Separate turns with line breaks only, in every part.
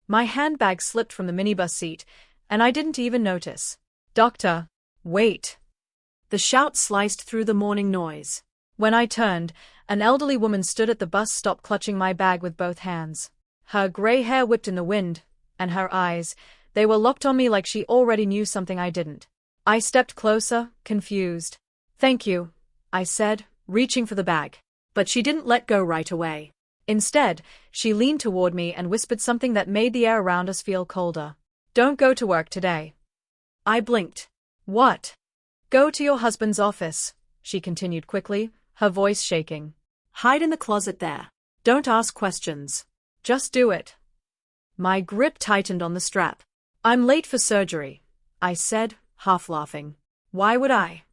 My handbag slipped from the minibus seat, and I didn't even notice. "Doctor, wait!" The shout sliced through the morning noise. When I turned, an elderly woman stood at the bus stop clutching my bag with both hands. Her gray hair whipped in the wind, and her eyes, they were locked on me like she already knew something I didn't. I stepped closer, confused. "Thank you," I said, reaching for the bag. But she didn't let go right away. Instead, she leaned toward me and whispered something that made the air around us feel colder. "Don't go to work today." I blinked. "What?" "Go to your husband's office," she continued quickly, her voice shaking. "Hide in the closet there. Don't ask questions. Just do it." My grip tightened on the strap. "I'm late for surgery," I said, half laughing. "Why would I?"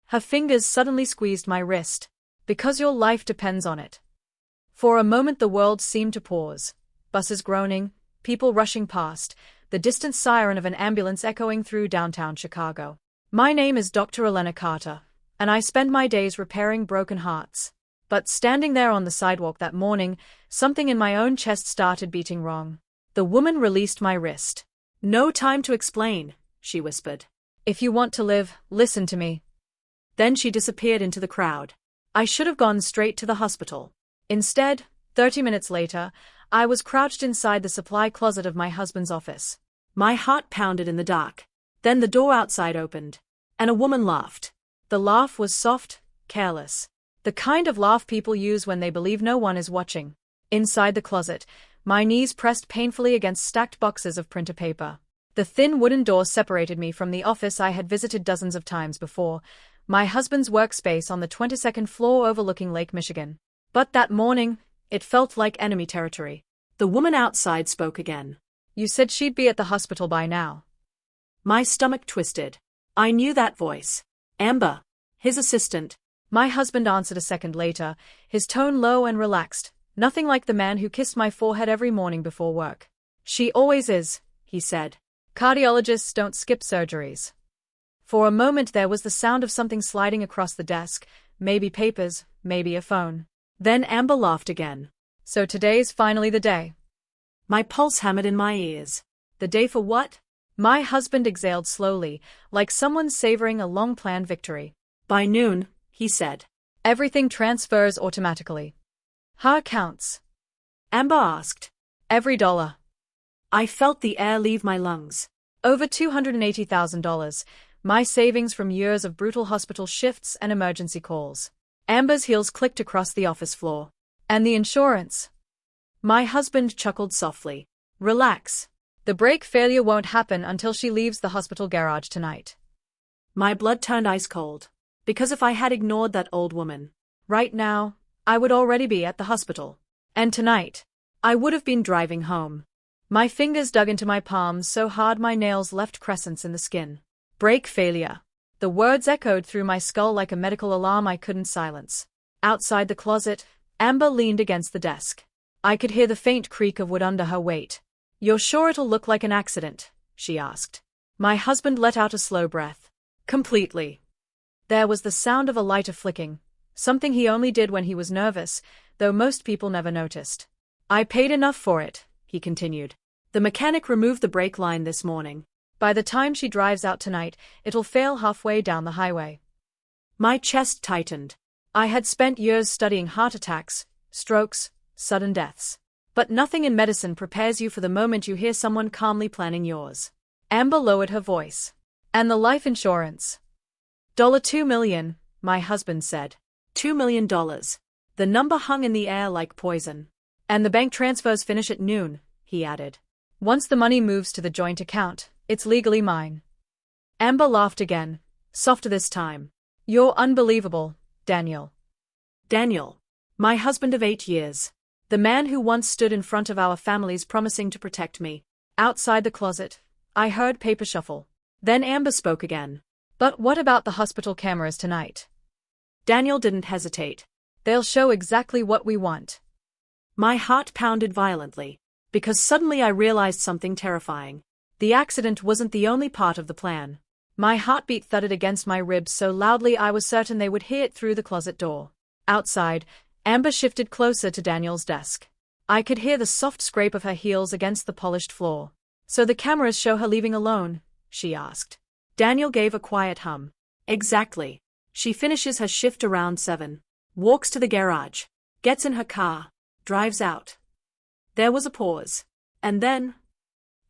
Her fingers suddenly squeezed my wrist. "Because your life depends on it." For a moment the world seemed to pause. Buses groaning, people rushing past, the distant siren of an ambulance echoing through downtown Chicago. My name is Dr. Elena Carter, and I spend my days repairing broken hearts. But standing there on the sidewalk that morning, something in my own chest started beating wrong. The woman released my wrist. "No time to explain," she whispered. "If you want to live, listen to me." Then she disappeared into the crowd. I should have gone straight to the hospital. Instead, 30 minutes later, I was crouched inside the supply closet of my husband's office. My heart pounded in the dark. Then the door outside opened, and a woman laughed. The laugh was soft, careless. The kind of laugh people use when they believe no one is watching. Inside the closet, my knees pressed painfully against stacked boxes of printer paper. The thin wooden door separated me from the office I had visited dozens of times before, my husband's workspace on the 22nd floor overlooking Lake Michigan. But that morning, it felt like enemy territory. The woman outside spoke again. "You said she'd be at the hospital by now." My stomach twisted. I knew that voice. Amber, his assistant. My husband answered a second later, his tone low and relaxed, nothing like the man who kissed my forehead every morning before work. "She always is," he said. "Cardiologists don't skip surgeries." For a moment there was the sound of something sliding across the desk, maybe papers, maybe a phone. Then Amber laughed again. "So today's finally the day." My pulse hammered in my ears. "The day for what?" My husband exhaled slowly, like someone savoring a long-planned victory. "By noon," he said. "Everything transfers automatically." "How accounts?" Amber asked. "Every dollar." I felt the air leave my lungs. Over $280,000, my savings from years of brutal hospital shifts and emergency calls. Amber's heels clicked across the office floor. "And the insurance?" My husband chuckled softly. "Relax. The brake failure won't happen until she leaves the hospital garage tonight." My blood turned ice cold. Because if I had ignored that old woman, right now, I would already be at the hospital. And tonight, I would have been driving home. My fingers dug into my palms so hard my nails left crescents in the skin. Brake failure. The words echoed through my skull like a medical alarm I couldn't silence. Outside the closet, Amber leaned against the desk. I could hear the faint creak of wood under her weight. "You're sure it'll look like an accident?" she asked. My husband let out a slow breath. "Completely." There was the sound of a lighter flicking, something he only did when he was nervous, though most people never noticed. "I paid enough for it," he continued. "The mechanic removed the brake line this morning. By the time she drives out tonight, it'll fail halfway down the highway." My chest tightened. I had spent years studying heart attacks, strokes, sudden deaths. But nothing in medicine prepares you for the moment you hear someone calmly planning yours. Amber lowered her voice. "And the life insurance?" $2 million, my husband said. $2 million. The number hung in the air like poison. "And the bank transfers finish at noon," he added. "Once the money moves to the joint account, it's legally mine." Amber laughed again, softer this time. "You're unbelievable, Daniel." Daniel. My husband of 8 years. The man who once stood in front of our families promising to protect me. Outside the closet, I heard paper shuffle. Then Amber spoke again. "But what about the hospital cameras tonight?" Daniel didn't hesitate. "They'll show exactly what we want." My heart pounded violently, because suddenly I realized something terrifying. The accident wasn't the only part of the plan. My heartbeat thudded against my ribs so loudly I was certain they would hear it through the closet door. Outside, Amber shifted closer to Daniel's desk. I could hear the soft scrape of her heels against the polished floor. "So the cameras show her leaving alone?" she asked. Daniel gave a quiet hum. "Exactly. She finishes her shift around 7. Walks to the garage. Gets in her car. Drives out." There was a pause. "And then?"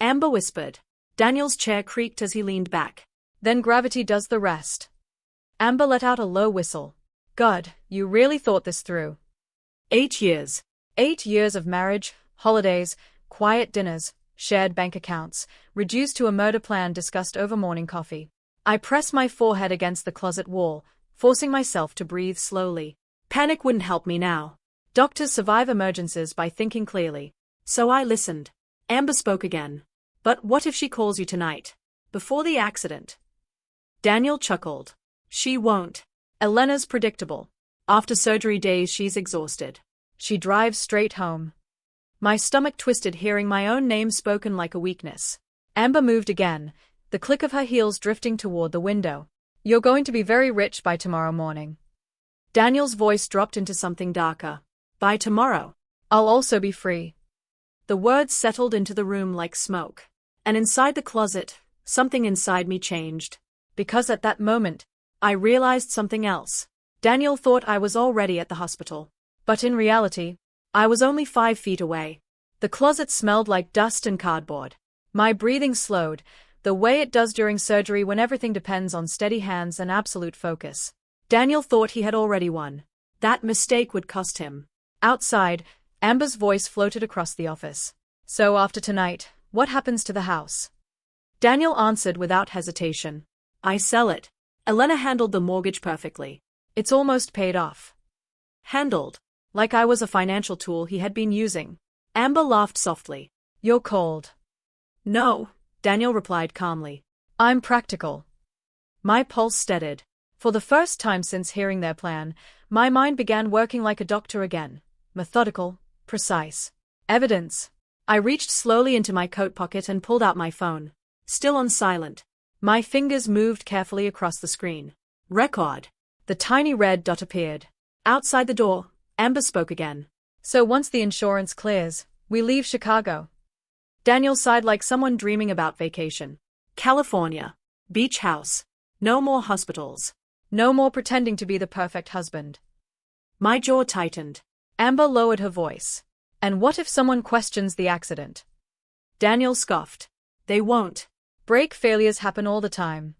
Amber whispered. Daniel's chair creaked as he leaned back. "Then gravity does the rest." Amber let out a low whistle. "God, you really thought this through." 8 years. 8 years of marriage, holidays, quiet dinners, shared bank accounts, reduced to a murder plan discussed over morning coffee. I pressed my forehead against the closet wall, forcing myself to breathe slowly. Panic wouldn't help me now. Doctors survive emergencies by thinking clearly. So I listened. Amber spoke again. "But what if she calls you tonight? Before the accident?" Daniel chuckled. "She won't. Elena's predictable. After surgery days she's exhausted. She drives straight home." My stomach twisted hearing my own name spoken like a weakness. Amber moved again, the click of her heels drifting toward the window. "You're going to be very rich by tomorrow morning." Daniel's voice dropped into something darker. "By tomorrow, I'll also be free." The words settled into the room like smoke. And inside the closet, something inside me changed. Because at that moment, I realized something else. Daniel thought I was already at the hospital. But in reality, I was only 5 feet away. The closet smelled like dust and cardboard. My breathing slowed, the way it does during surgery when everything depends on steady hands and absolute focus. Daniel thought he had already won. That mistake would cost him. Outside, Amber's voice floated across the office. "So after tonight, what happens to the house?" Daniel answered without hesitation. "I sell it. Elena handled the mortgage perfectly. It's almost paid off." Handled. Like I was a financial tool he had been using. Amber laughed softly. "You're cold." "No," Daniel replied calmly. "I'm practical." My pulse steadied. For the first time since hearing their plan, my mind began working like a doctor again. Methodical, precise. Evidence. I reached slowly into my coat pocket and pulled out my phone. Still on silent. My fingers moved carefully across the screen. Record. The tiny red dot appeared. Outside the door, Amber spoke again. "So once the insurance clears, we leave Chicago." Daniel sighed like someone dreaming about vacation. "California. Beach house. No more hospitals. No more pretending to be the perfect husband." My jaw tightened. Amber lowered her voice. "And what if someone questions the accident?" Daniel scoffed. "They won't. Brake failures happen all the time."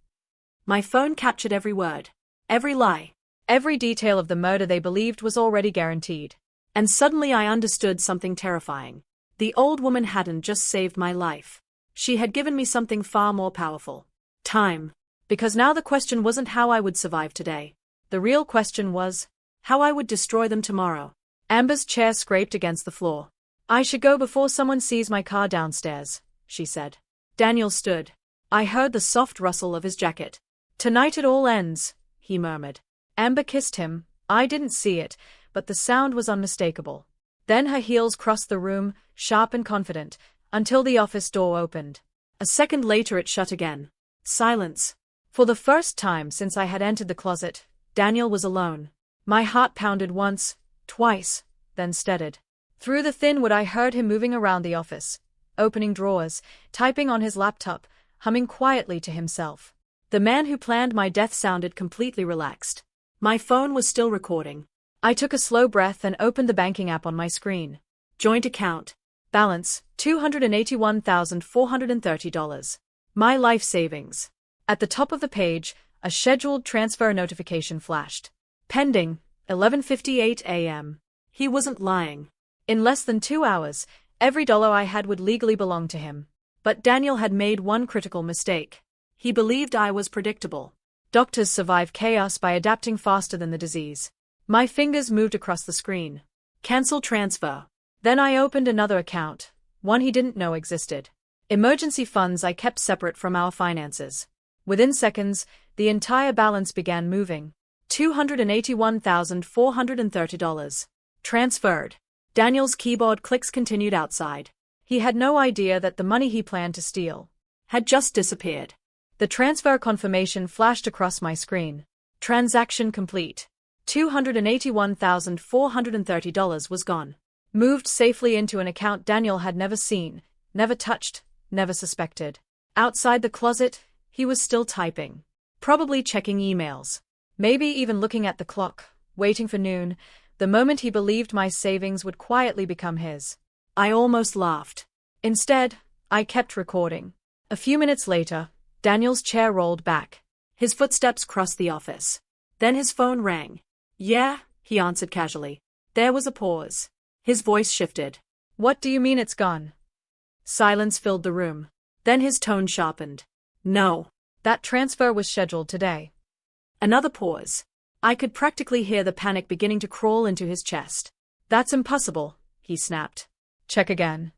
My phone captured every word. Every lie. Every detail of the murder they believed was already guaranteed. And suddenly I understood something terrifying. The old woman hadn't just saved my life. She had given me something far more powerful. Time. Because now the question wasn't how I would survive today. The real question was, how I would destroy them tomorrow. Amber's chair scraped against the floor. "I should go before someone sees my car downstairs," she said. Daniel stood. I heard the soft rustle of his jacket. "Tonight it all ends," he murmured. Amber kissed him. I didn't see it, but the sound was unmistakable. Then her heels crossed the room, sharp and confident, until the office door opened. A second later it shut again. Silence. For the first time since I had entered the closet, Daniel was alone. My heart pounded once, twice, then steadied. Through the thin wood I heard him moving around the office, opening drawers, typing on his laptop, humming quietly to himself. The man who planned my death sounded completely relaxed. My phone was still recording. I took a slow breath and opened the banking app on my screen. Joint account. Balance, $281,430. My life savings. At the top of the page, a scheduled transfer notification flashed. Pending, 11:58 a.m. He wasn't lying. In less than 2 hours, every dollar I had would legally belong to him. But Daniel had made one critical mistake. He believed I was predictable. Doctors survive chaos by adapting faster than the disease. My fingers moved across the screen. Cancel transfer. Then I opened another account, one he didn't know existed. Emergency funds I kept separate from our finances. Within seconds, the entire balance began moving. $281,430. Transferred. Daniel's keyboard clicks continued outside. He had no idea that the money he planned to steal had just disappeared. The transfer confirmation flashed across my screen. Transaction complete. $281,430 was gone. moved safely into an account Daniel had never seen, never touched, never suspected. Outside the closet, he was still typing. Probably checking emails. Maybe even looking at the clock, waiting for noon, the moment he believed my savings would quietly become his. I almost laughed. Instead, I kept recording. A few minutes later, Daniel's chair rolled back. His footsteps crossed the office. Then his phone rang. "Yeah," he answered casually. There was a pause. His voice shifted. "What do you mean it's gone?" Silence filled the room. Then his tone sharpened. "No. That transfer was scheduled today." Another pause. I could practically hear the panic beginning to crawl into his chest. "That's impossible," he snapped. "Check again."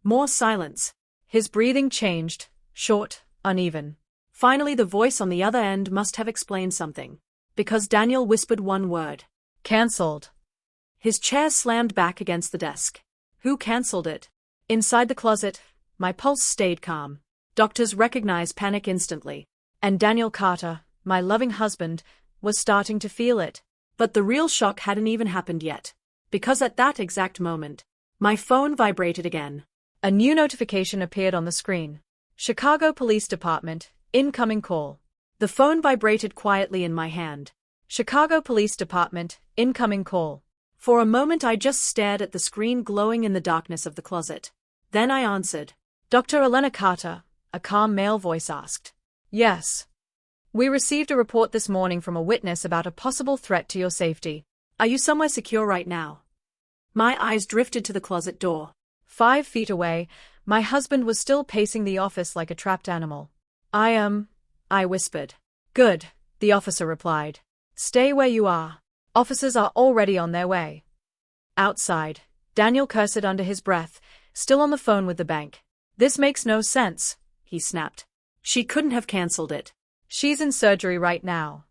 More silence. His breathing changed, short, uneven. Finally, the voice on the other end must have explained something. Because Daniel whispered one word. "Cancelled." His chair slammed back against the desk. Who cancelled it? Inside the closet, my pulse stayed calm. Doctors recognized panic instantly. And Daniel Carter, my loving husband, was starting to feel it. But the real shock hadn't even happened yet. Because at that exact moment, my phone vibrated again. A new notification appeared on the screen. Chicago Police Department, incoming call. The phone vibrated quietly in my hand. Chicago Police Department, incoming call. For a moment I just stared at the screen glowing in the darkness of the closet. Then I answered. "Dr. Elena Carter," a calm male voice asked. "Yes. We received a report this morning from a witness about a possible threat to your safety. Are you somewhere secure right now?" My eyes drifted to the closet door. 5 feet away, my husband was still pacing the office like a trapped animal. I whispered. "Good," the officer replied. "Stay where you are. Officers are already on their way." Outside, Daniel cursed under his breath, still on the phone with the bank. "This makes no sense," he snapped. "She couldn't have cancelled it. She's in surgery right now."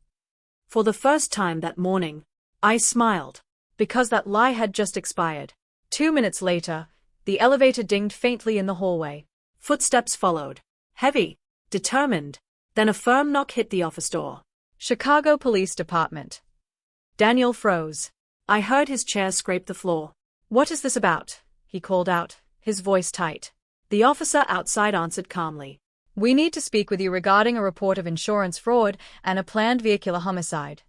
For the first time that morning, I smiled, because that lie had just expired. 2 minutes later, the elevator dinged faintly in the hallway. Footsteps followed. Heavy, determined. Then a firm knock hit the office door. Chicago Police Department. Daniel froze. I heard his chair scrape the floor. "What is this about?" he called out, his voice tight. The officer outside answered calmly. "We need to speak with you regarding a report of insurance fraud and a planned vehicular homicide."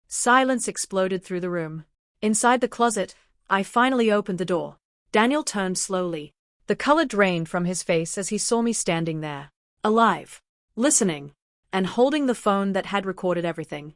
Silence exploded through the room. Inside the closet, I finally opened the door. Daniel turned slowly. The color drained from his face as he saw me standing there. Alive. Listening. And holding the phone that had recorded everything.